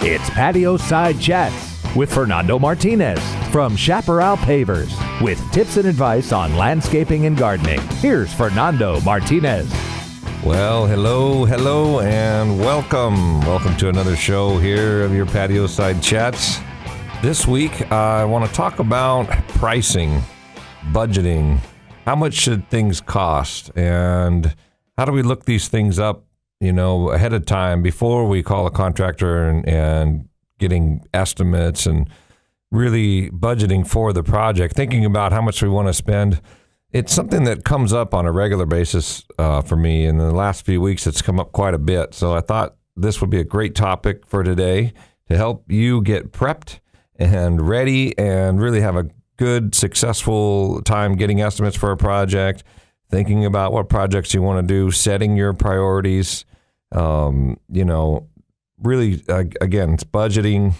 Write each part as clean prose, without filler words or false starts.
It's Patio Side Chats with Fernando Martinez from Chaparral Pavers with tips and advice on landscaping and gardening. Here's Fernando Martinez. Well, hello, and welcome. Welcome to another show here of your Patio Side Chats. This week, I want to talk about pricing, budgeting. How much should things cost? And how do we look these things up, ahead of time before we call a contractor and getting estimates and really budgeting for the project, thinking about how much we want to spend. It's something that comes up on a regular basis for me. In the last few weeks, it's come up quite a bit. So I thought this would be a great topic for today to help you get prepped and ready and really have a good, successful time getting estimates for a project, thinking about what projects you want to do, setting your priorities, really, again, it's budgeting,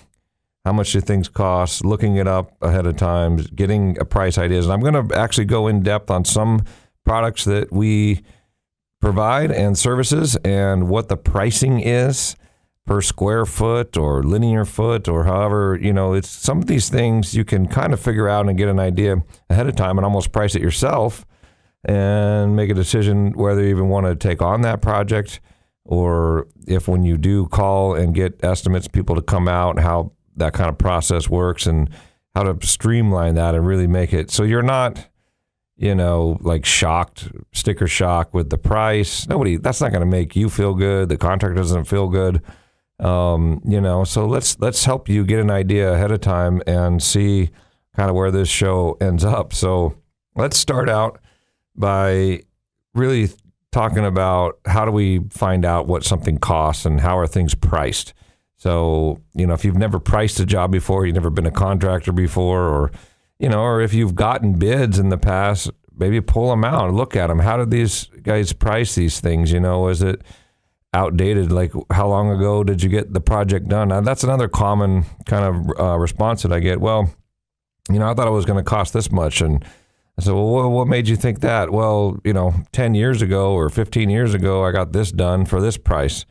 how much do things cost, looking it up ahead of time, getting a price ideas. And I'm going to actually go in depth on some products that we provide and services and what the pricing is per square foot or linear foot or however, it's some of these things you can kind of figure out and get an idea ahead of time and almost price it yourself and make a decision whether you even want to take on that project, or if when you do call and get estimates, people to come out, how that kind of process works and how to streamline that and really make it so you're not, like shocked, sticker shock with the price. That's not going to make you feel good. The contractor doesn't feel good. So let's help you get an idea ahead of time and see kind of where this show ends up. So let's start out by really talking about how do we find out what something costs and how are things priced. So, if you've never priced a job before, you've never been a contractor before, or if you've gotten bids in the past, maybe pull them out and look at them. How did these guys price these things? Is it outdated? Like, how long ago did you get the project done? Now, that's another common kind of response that I get. Well, I thought it was going to cost this much. And I said, well, what made you think that? Well, 10 years ago or 15 years ago, I got this done for this price.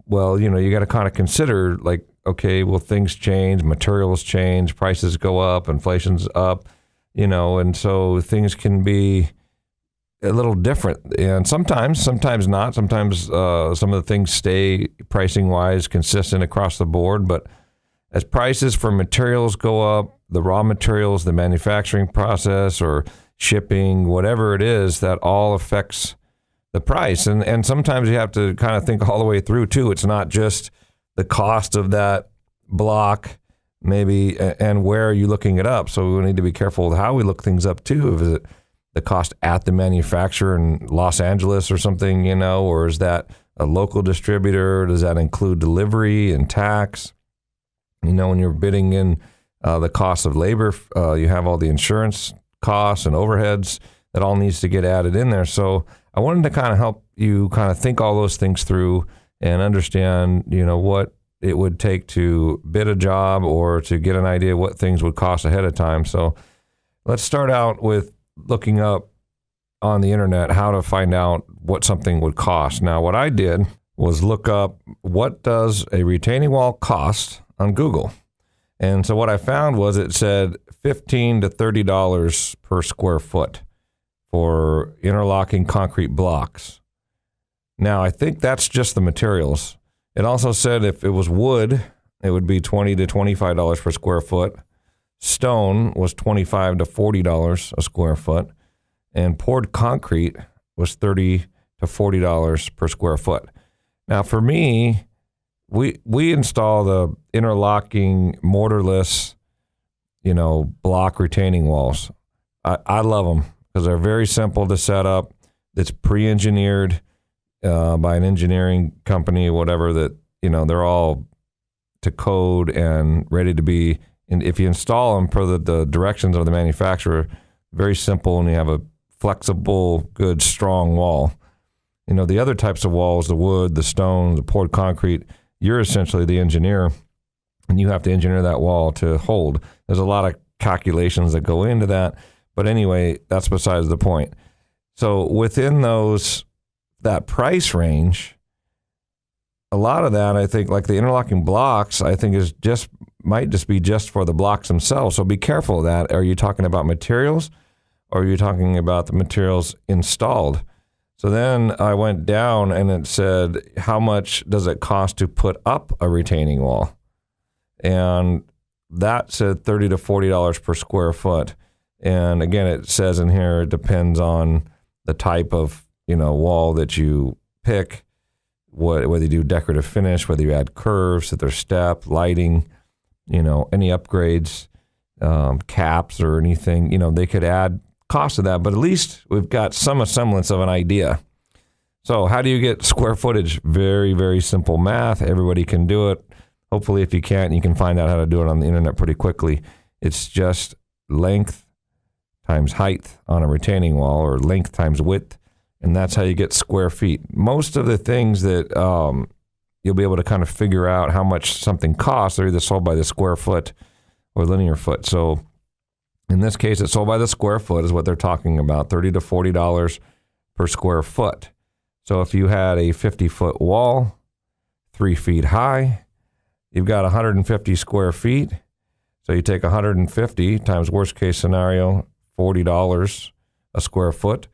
Well, you got to kind of consider, like, okay, well, things change, materials change, prices go up, inflation's up, and so things can be a little different. And sometimes not. Sometimes some of the things stay pricing-wise consistent across the board. But as prices for materials go up, the raw materials, the manufacturing process or shipping, whatever it is, that all affects the price. And sometimes you have to kind of think all the way through too. It's not just the cost of that block maybe and where are you looking it up. So we need to be careful with how we look things up too. Is it the cost at the manufacturer in Los Angeles or something, or is that a local distributor? Does that include delivery and tax? When you're bidding in the cost of labor, you have all the insurance costs and overheads that all needs to get added in there. So I wanted to kind of help you kind of think all those things through and understand, what it would take to bid a job or to get an idea what things would cost ahead of time. So let's start out with looking up on the internet how to find out what something would cost. Now, what I did was look up what does a retaining wall cost on Google. And so what I found was it said $15 to $30 per square foot for interlocking concrete blocks. Now, I think that's just the materials. It also said if it was wood, it would be $20 to $25 per square foot. Stone was $25 to $40 a square foot. And poured concrete was $30 to $40 per square foot. Now, for me, we install the interlocking mortarless, block retaining walls. I love them because they're very simple to set up. It's pre-engineered by an engineering company, whatever, that, they're all to code and ready to be. And if you install them per the directions of the manufacturer, very simple, and you have a flexible, good, strong wall. The other types of walls, the wood, the stone, the poured concrete, you're essentially the engineer, and you have to engineer that wall to hold. There's a lot of calculations that go into that. But anyway, that's besides the point. So within that price range, a lot of that, I think, like the interlocking blocks, I think might just be just for the blocks themselves. So be careful of that. Are you talking about materials, or are you talking about the materials installed? So then I went down and it said, how much does it cost to put up a retaining wall? And that said $30 to $40 per square foot. And again, it says in here, it depends on the type of, wall that you pick, whether you do decorative finish, whether you add curves, if there's step, lighting, any upgrades, caps or anything, they could add cost to that, but at least we've got some semblance of an idea. So how do you get square footage? Very, very simple math. Everybody can do it. Hopefully, if you can't, you can find out how to do it on the internet pretty quickly. It's just length times height on a retaining wall, or length times width, and that's how you get square feet. Most of the things that you'll be able to kind of figure out how much something costs are either sold by the square foot or linear foot. So in this case, it's sold by the square foot is what they're talking about, $30 to $40 per square foot. So if you had a 50-foot wall, 3 feet high, you've got 150 square feet. So you take 150 times worst case scenario, $40 a square foot.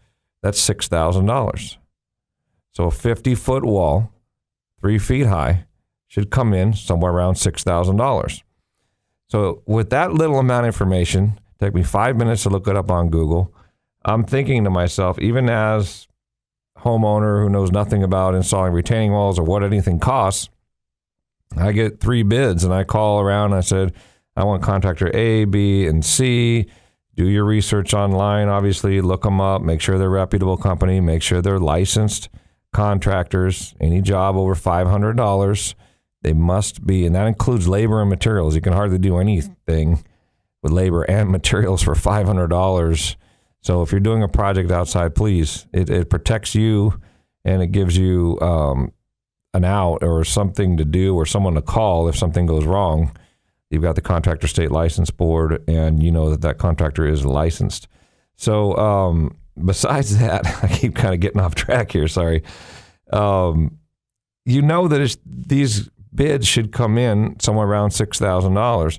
That's $6,000. So a 50-foot wall, 3 feet high, should come in somewhere around $6,000. So with that little amount of information, take me 5 minutes to look it up on Google. I'm thinking to myself, even as a homeowner who knows nothing about installing retaining walls or what anything costs, I get 3 bids and I call around and I said, I want contractor A, B, and C. Do your research online, obviously, look them up, make sure they're a reputable company, make sure they're licensed contractors. Any job over $500, they must be, and that includes labor and materials. You can hardly do anything with labor and materials for $500. So if you're doing a project outside, please, it protects you and it gives you an out or something to do or someone to call if something goes wrong. You've got the contractor state license board and you know that contractor is licensed. So besides that, I keep kind of getting off track here, sorry. That these bids should come in somewhere around $6,000.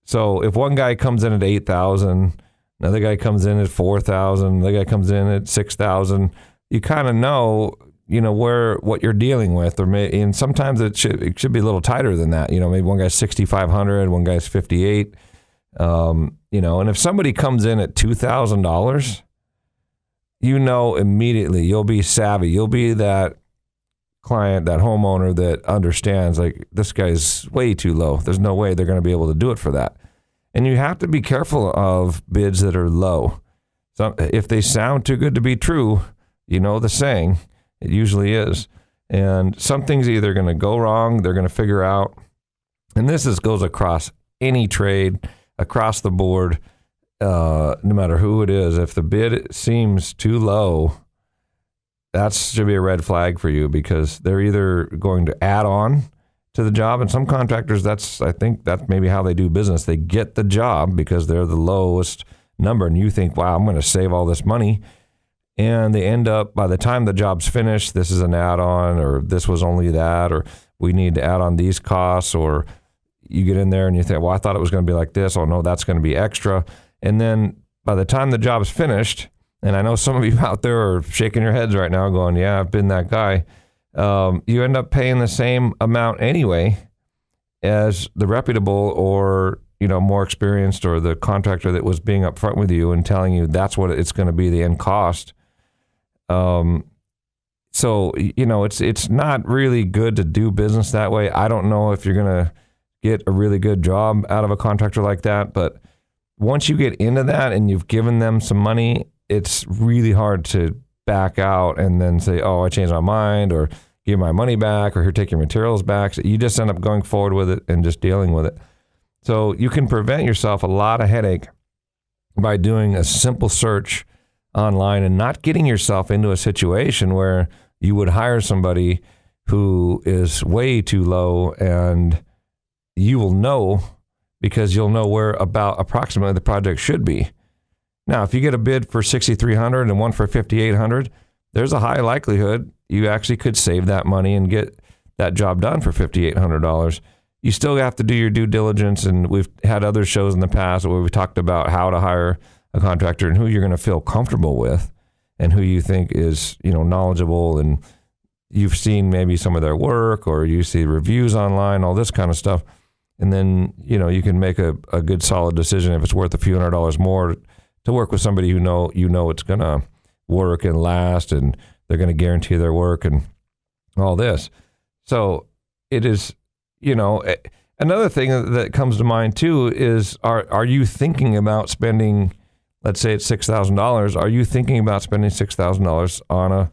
So if one guy comes in at $8,000, another guy comes in at $4,000, another guy comes in at $6,000, you kind of know, what you're dealing with, and sometimes it should be a little tighter than that. Maybe one guy's $6,500, one guy's $58,000. And if somebody comes in at $2,000, immediately you'll be savvy. You'll be that client, that homeowner that understands, like, this guy's way too low. There's no way they're going to be able to do it for that. And you have to be careful of bids that are low. So if they sound too good to be true, the saying, it usually is. And something's either going to go wrong, they're going to figure out. And this goes across any trade, across the board, no matter who it is. If the bid seems too low, that should be a red flag for you, because they're either going to add on to the job. And some contractors, I think that's maybe how they do business. They get the job because they're the lowest number. And you think, wow, I'm going to save all this money. And they end up, by the time the job's finished, this is an add-on, or this was only that, or we need to add on these costs, or you get in there and you think, well, I thought it was going to be like this. Oh, no, that's going to be extra. And then by the time the job's finished, and I know some of you out there are shaking your heads right now going, yeah, I've been that guy. You end up paying the same amount anyway as the reputable or, more experienced, or the contractor that was being upfront with you and telling you that's what it's going to be, the end cost. So, it's not really good to do business that way. I don't know if you're going to get a really good job out of a contractor like that, but once you get into that and you've given them some money, it's really hard to back out and then say, oh, I changed my mind, or give my money back, or here, take your materials back. So you just end up going forward with it and just dealing with it. So you can prevent yourself a lot of headache by doing a simple search online and not getting yourself into a situation where you would hire somebody who is way too low, and you will know, because you'll know where about approximately the project should be. Now, if you get a bid for $6,300 and one for $5,800, there's a high likelihood you actually could save that money and get that job done for $5,800. You still have to do your due diligence, and we've had other shows in the past where we talked about how to hire a contractor and who you're going to feel comfortable with and who you think is, knowledgeable, and you've seen maybe some of their work, or you see reviews online, all this kind of stuff. And then, you can make a good solid decision if it's worth a few $100s more to work with somebody who it's going to work and last, and they're going to guarantee their work and all this. So it is, another thing that comes to mind too is, are you thinking about spending, let's say it's $6,000. Are you thinking about spending $6,000 on a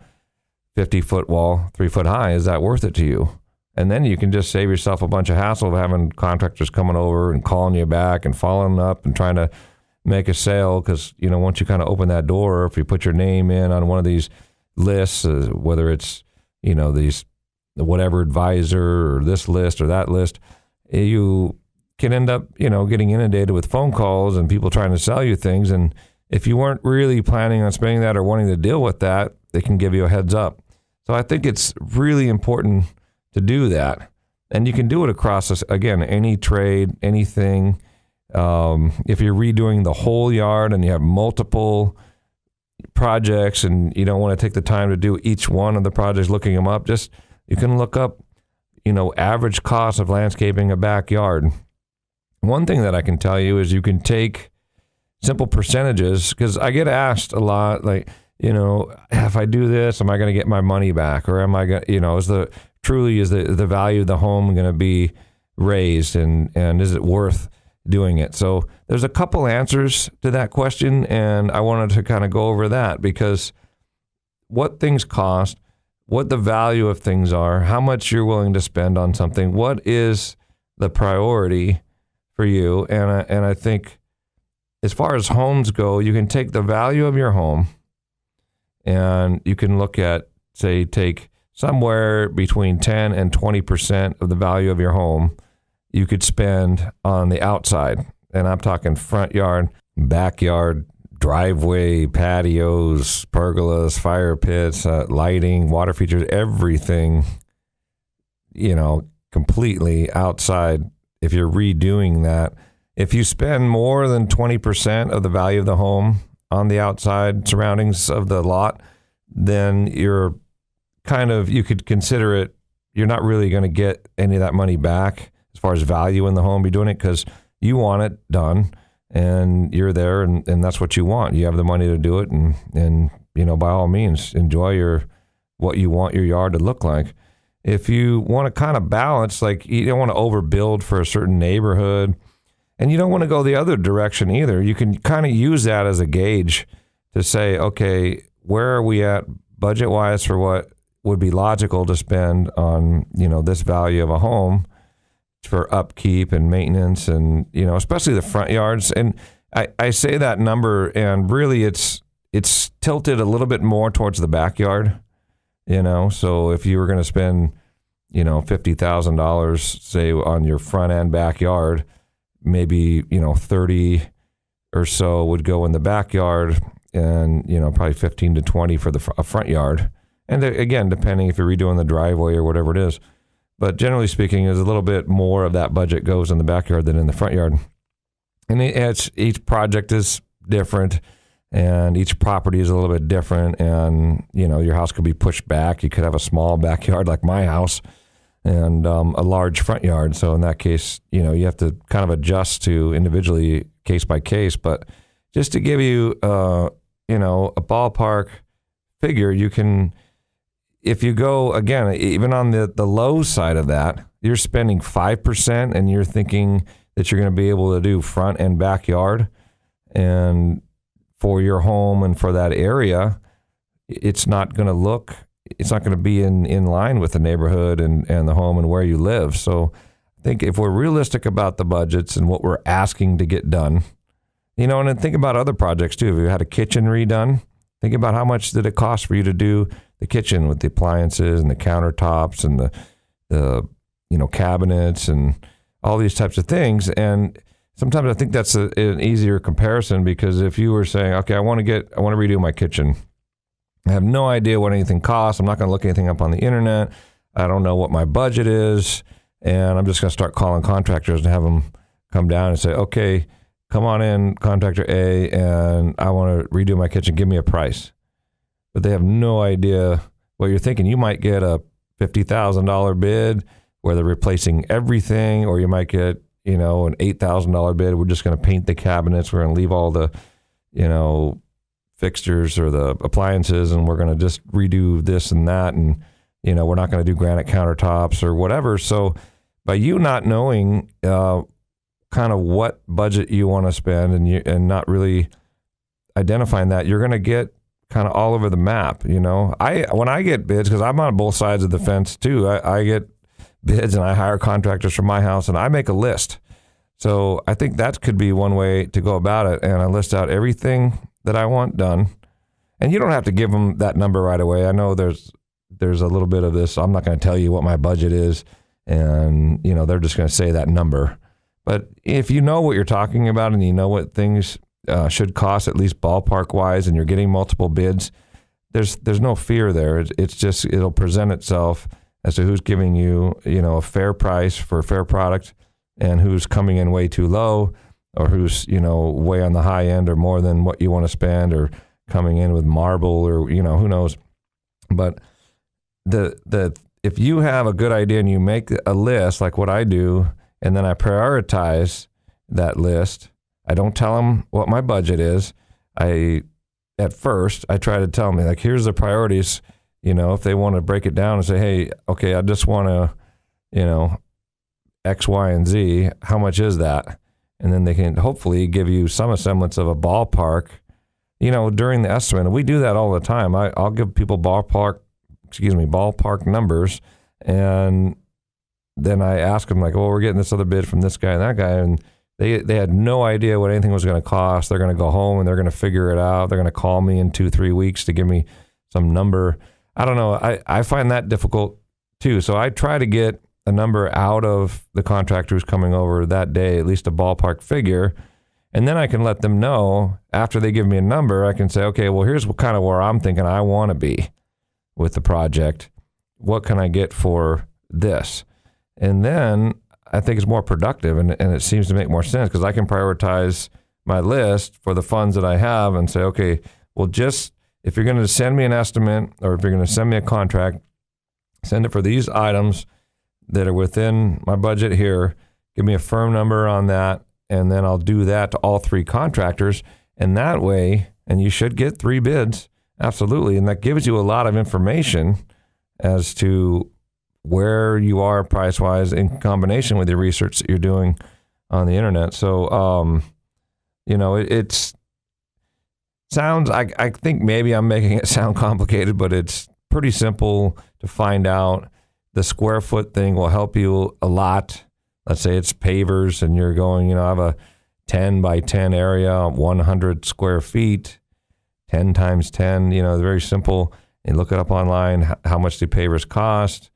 50-foot wall, 3 foot high? Is that worth it to you? And then you can just save yourself a bunch of hassle of having contractors coming over and calling you back and following up and trying to make a sale. Because, once you kind of open that door, if you put your name in on one of these lists, whether it's, these whatever advisor or this list or that list, you can end up, getting inundated with phone calls and people trying to sell you things. And if you weren't really planning on spending that or wanting to deal with that, they can give you a heads up. So I think it's really important to do that. And you can do it across, again, any trade, anything. If you're redoing the whole yard and you have multiple projects and you don't want to take the time to do each one of the projects, looking them up, you can look up, average cost of landscaping a backyard. One thing that I can tell you is you can take simple percentages, because I get asked a lot, like, if I do this, am I going to get my money back? Or am I going to, is the value of the home going to be raised, and is it worth doing it? So there's a couple answers to that question, and I wanted to kind of go over that, because what things cost, what the value of things are, how much you're willing to spend on something, what is the priority for you. And I think as far as homes go, you can take the value of your home and you can look at, say, take somewhere between 10 and 20% of the value of your home you could spend on the outside. And I'm talking front yard, backyard, driveway, patios, pergolas, fire pits, lighting, water features, everything, completely outside. If you're redoing that, if you spend more than 20% of the value of the home on the outside surroundings of the lot, then you're you could consider it, you're not really going to get any of that money back as far as value in the home. Be doing it because you want it done and you're there, and that's what you want. You have the money to do it, and by all means, enjoy what you want your yard to look like. If you want to kind of balance, like, you don't want to overbuild for a certain neighborhood, and you don't want to go the other direction either, you can kind of use that as a gauge to say, okay, where are we at budget-wise for what would be logical to spend on, this value of a home for upkeep and maintenance, and, especially the front yards. And I say that number, and really it's tilted a little bit more towards the backyard, so if you were going to spend, $50,000, say, on your front end backyard, maybe, 30 or so would go in the backyard, and, probably 15 to 20 for the front yard. And again, depending if you're redoing the driveway or whatever it is. But generally speaking, there's a little bit more of that budget goes in the backyard than in the front yard. And each project is different, and each property is a little bit different. And, your house could be pushed back. You could have a small backyard like my house and a large front yard. So in that case, you have to kind of adjust to individually, case by case. But just to give you, a ballpark figure, you can... If you go, again, even on the low side of that, you're spending 5% and you're thinking that you're going to be able to do front and backyard, and for your home and for that area, it's not going to be in line with the neighborhood and the home and where you live. So I think if we're realistic about the budgets and what we're asking to get done, and then think about other projects too. If you had a kitchen redone, think about how much did it cost for you to do the kitchen with the appliances and the countertops and the cabinets and all these types of things. And sometimes I think that's an easier comparison, because if you were saying, okay, I want to redo my kitchen. I have no idea what anything costs. I'm not going to look anything up on the internet. I don't know what my budget is, and I'm just going to start calling contractors and have them come down and say, okay, come on in, contractor A, and I want to redo my kitchen. Give me a price. But they have no idea what you're thinking. You might get a $50,000 bid where they're replacing everything, or you might get, an $8,000 bid. We're just going to paint the cabinets. We're going to leave all the, fixtures or the appliances, and we're going to just redo this and that. And, we're not going to do granite countertops or whatever. So by you not knowing kind of what budget you want to spend and not really identifying that, you're going to get kind of all over the map. When I get bids, because I'm on both sides of the fence too, I get bids and I hire contractors for my house and I make a list. So I think that could be one way to go about it. And I list out everything that I want done. And you don't have to give them that number right away. I know there's a little bit of this. I'm not going to tell you what my budget is. And, they're just going to say that number. But if you know what you're talking about and you know what things should cost, at least ballpark wise, and you're getting multiple bids, there's no fear there. It's just, it'll present itself as to who's giving you, a fair price for a fair product and who's coming in way too low, or who's, way on the high end or more than what you want to spend, or coming in with marble, or, who knows. But if you have a good idea and you make a list like what I do, and then I prioritize that list, I don't tell them what my budget is. At first, I try to tell them, like, here's the priorities. If they want to break it down and say, hey, okay, I just want to, X, Y, and Z, how much is that? And then they can hopefully give you some semblance of a ballpark, during the estimate. And we do that all the time. I'll give people ballpark numbers, and then I ask them, like, well, we're getting this other bid from this guy and that guy, and they had no idea what anything was going to cost. They're going to go home and they're going to figure it out. They're going to call me in 2-3 weeks to give me some number. I don't know. I find that difficult too. So I try to get a number out of the contractor who's coming over that day, at least a ballpark figure. And then I can let them know after they give me a number. I can say, okay, well, here's kind of where I'm thinking I want to be with the project. What can I get for this? And then I think it's more productive, and it seems to make more sense because I can prioritize my list for the funds that I have and say, okay, well, just if you're going to send me an estimate, or if you're going to send me a contract, send it for these items that are within my budget here. Give me a firm number on that, and then I'll do that to all 3 contractors. And that way, and you should get 3 bids, absolutely. And that gives you a lot of information as to where you are price-wise in combination with your research that you're doing on the internet. So, it's sounds, I think maybe I'm making it sound complicated, but it's pretty simple to find out. The square foot thing will help you a lot. Let's say it's pavers and you're going, I have a 10 by 10 area, 100 square feet, 10 times 10, very simple. And look it up online. How much do pavers cost?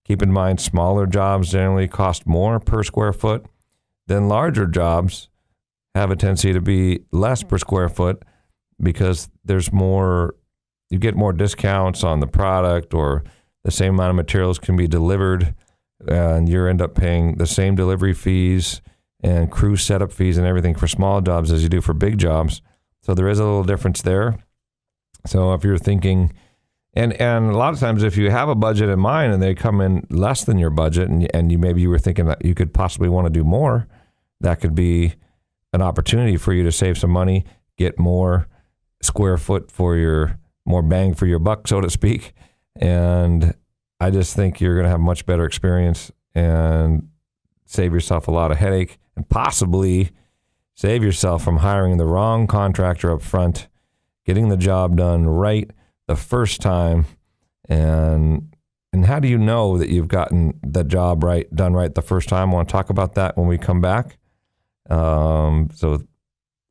Keep in mind, smaller jobs generally cost more per square foot than larger jobs have a tendency to be less per square foot because there's more, you get more discounts on the product, or the same amount of materials can be delivered and you end up paying the same delivery fees and crew setup fees and everything for small jobs as you do for big jobs. So there is a little difference there. So if you're thinking, and a lot of times if you have a budget in mind and they come in less than your budget and you were thinking that you could possibly want to do more, that could be an opportunity for you to save some money, get more square foot for your, more bang for your buck, so to speak. And I just think you're going to have a much better experience and save yourself a lot of headache, and possibly save yourself from hiring the wrong contractor up front, getting the job done right the first time. And how do you know that you've gotten the job done right the first time? I want to talk about that when we come back. So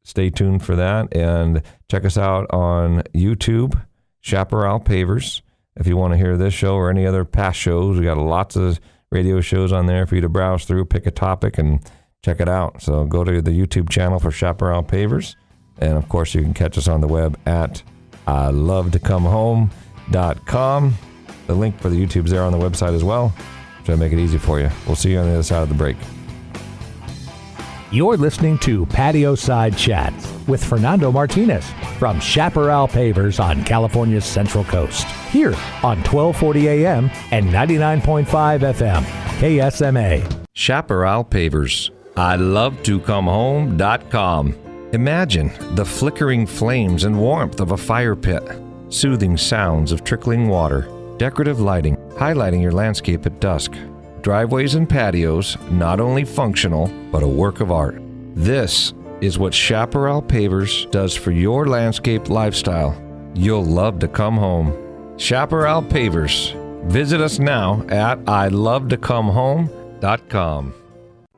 stay tuned for that, and check us out on YouTube, Chaparral Pavers. If you want to hear this show or any other past shows, we got lots of radio shows on there for you to browse through, pick a topic, and check it out. So go to the YouTube channel for Chaparral Pavers. And, of course, you can catch us on the web at ilovetocomehome.com. The link for the YouTube's there on the website as well. Try to make it easy for you. We'll see you on the other side of the break. You're listening to Patio Side Chats with Fernando Martinez from Chaparral Pavers on California's Central Coast. Here on 1240 AM and 99.5 FM, KSMA. Chaparral Pavers. I love to come home.com. Imagine the flickering flames and warmth of a fire pit, soothing sounds of trickling water, decorative lighting, highlighting your landscape at dusk. Driveways and patios, not only functional, but a work of art. This is what Chaparral Pavers does for your landscape lifestyle. You'll love to come home. Chaparral Pavers. Visit us now at ilovetoComeHome.com.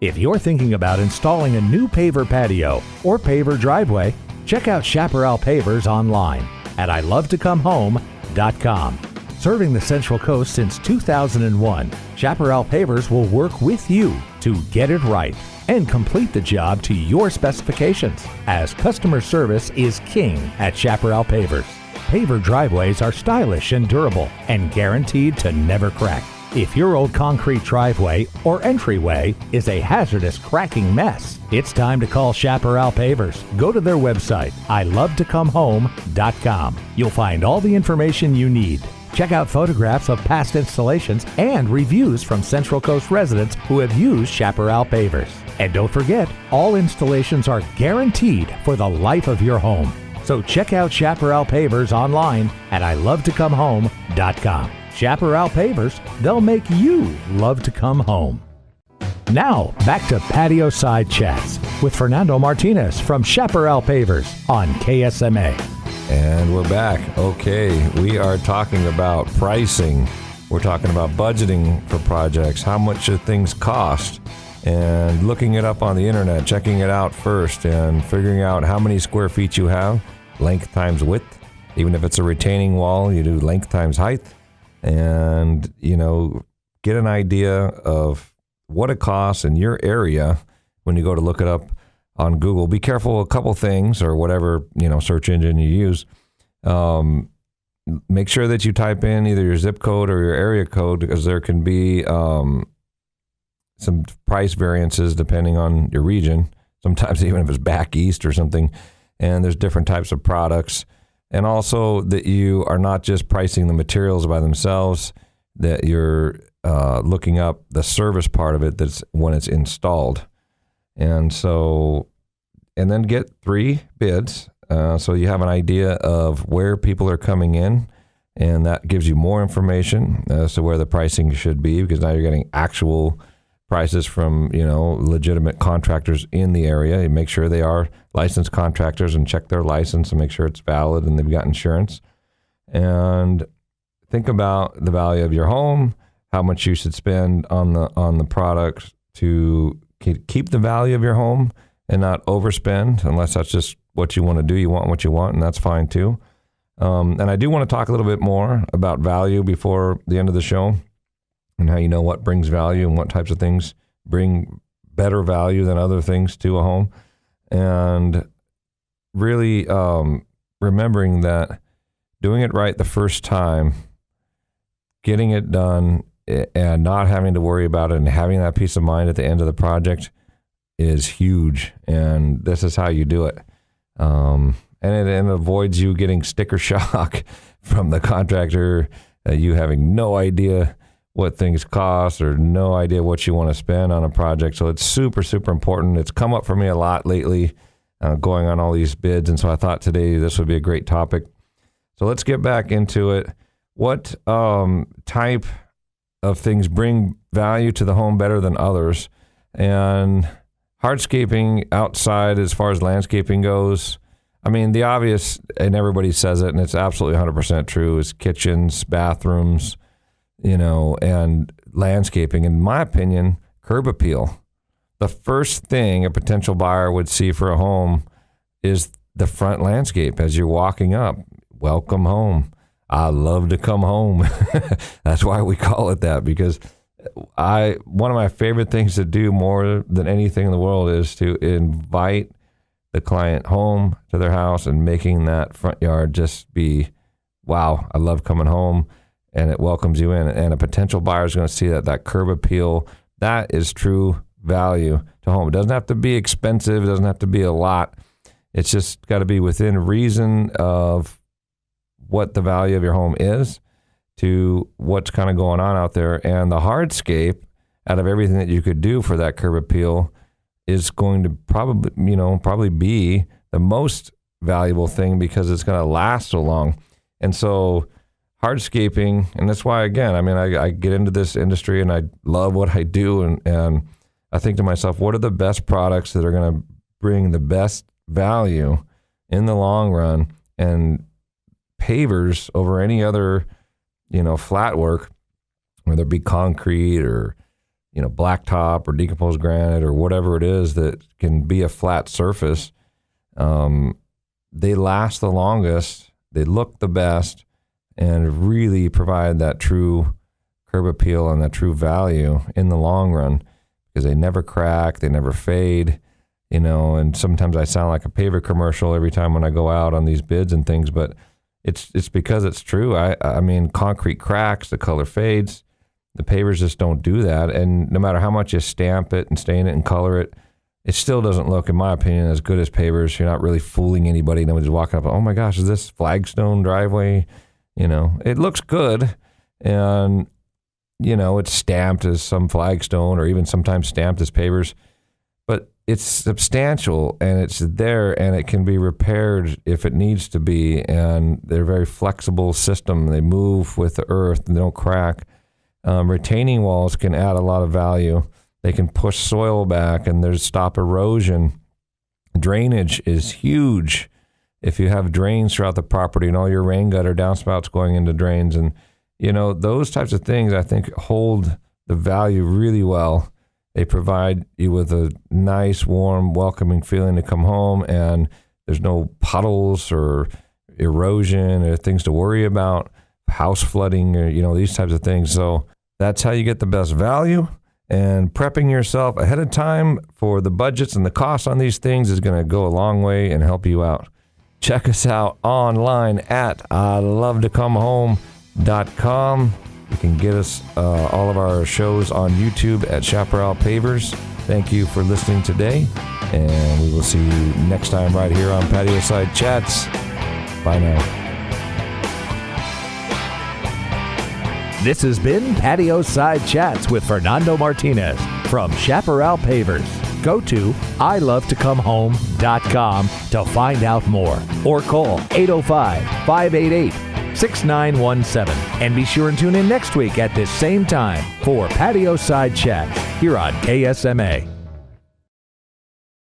If you're thinking about installing a new paver patio or paver driveway, check out Chaparral Pavers online at ilovetoComeHome.com. Serving the Central Coast since 2001, Chaparral Pavers will work with you to get it right and complete the job to your specifications, as customer service is king at Chaparral Pavers. Paver driveways are stylish and durable and guaranteed to never crack. If your old concrete driveway or entryway is a hazardous cracking mess, it's time to call Chaparral Pavers. Go to their website, ilovetoComeHome.com. You'll find all the information you need. Check out photographs of past installations and reviews from Central Coast residents who have used Chaparral Pavers. And don't forget, all installations are guaranteed for the life of your home. So check out Chaparral Pavers online at ilovetoComeHome.com. Chaparral Pavers, they'll make you love to come home. Now, back to Patio Side Chats with Fernando Martinez from Chaparral Pavers on KSMA. And we're back. Okay, we are talking about pricing. We're talking about budgeting for projects, how much do things cost, and looking it up on the internet, checking it out first, and figuring out how many square feet you have, length times width. Even if it's a retaining wall, you do length times height, and, get an idea of what it costs in your area when you go to look it up on Google. Be careful a couple things, or whatever search engine you use. Make sure that you type in either your zip code or your area code, because there can be some price variances depending on your region. Sometimes even if it's back east or something, and there's different types of products. And also that you are not just pricing the materials by themselves, that you're looking up the service part of it, that's when it's installed. And then get 3 bids, so you have an idea of where people are coming in, and that gives you more information as to where the pricing should be, because now you're getting actual prices from, legitimate contractors in the area. You make sure they are licensed contractors and check their license and make sure it's valid and they've got insurance. And think about the value of your home, how much you should spend on the products to keep the value of your home and not overspend, unless that's just what you want to do. You want what you want, and that's fine too. And I do want to talk a little bit more about value before the end of the show, and how you know what brings value and what types of things bring better value than other things to a home. And really remembering that doing it right the first time, getting it done, and not having to worry about it, and having that peace of mind at the end of the project is huge. And this is how you do it. And it avoids you getting sticker shock from the contractor, you having no idea what things cost or no idea what you want to spend on a project. So it's super, super important. It's come up for me a lot lately, going on all these bids. And so I thought today this would be a great topic. So let's get back into it. What type of things bring value to the home better than others? And hardscaping outside, as far as landscaping goes, I mean, the obvious, and everybody says it, and it's absolutely 100% true, is kitchens, bathrooms, and landscaping. In my opinion, curb appeal. The first thing a potential buyer would see for a home is the front landscape as you're walking up. Welcome home. I love to come home. That's why we call it that, because one of my favorite things to do more than anything in the world is to invite the client home to their house and making that front yard just be, wow, I love coming home. and it welcomes you in. And a potential buyer is going to see that curb appeal, that is true value to home. It doesn't have to be expensive. It doesn't have to be a lot. It's just got to be within reason of what the value of your home is to what's kind of going on out there. And the hardscape, out of everything that you could do for that curb appeal, is going to probably be the most valuable thing because it's going to last so long. And so hardscaping, and that's why, again, I get into this industry and I love what I do. And I think to myself, what are the best products that are going to bring the best value in the long run? And pavers over any other, flat work, whether it be concrete or, blacktop or decomposed granite or whatever it is that can be a flat surface, they last the longest, they look the best, and really provide that true curb appeal and that true value in the long run because they never crack, they never fade, and sometimes I sound like a paver commercial every time when I go out on these bids and things, but it's because it's true. I mean, concrete cracks, the color fades. The pavers just don't do that. And no matter how much you stamp it and stain it and color it, it still doesn't look, in my opinion, as good as pavers. You're not really fooling anybody. Nobody's walking up, oh my gosh, is this flagstone driveway? It looks good. And, it's stamped as some flagstone or even sometimes stamped as pavers. But it's substantial and it's there and it can be repaired if it needs to be. And they're a very flexible system. They move with the earth and they don't crack. Retaining walls can add a lot of value. They can push soil back and there's stop erosion. Drainage is huge. If you have drains throughout the property and all your rain gutter downspouts going into drains, and those types of things I think hold the value really well. They provide you with a nice, warm, welcoming feeling to come home, and there's no puddles or erosion or things to worry about, house flooding or these types of things. So that's how you get the best value. And prepping yourself ahead of time for the budgets and the costs on these things is going to go a long way and help you out. Check us out online at ilovetoComeHome.com. You can get us all of our shows on YouTube at Chaparral Pavers. Thank you for listening today, and we will see you next time right here on Patio Side Chats. Bye now. This has been Patio Side Chats with Fernando Martinez from Chaparral Pavers. Go to ilovetoComeHome.com to find out more or call 805-588-6917. And be sure and tune in next week at this same time for Patio Side Chats here on KSMA.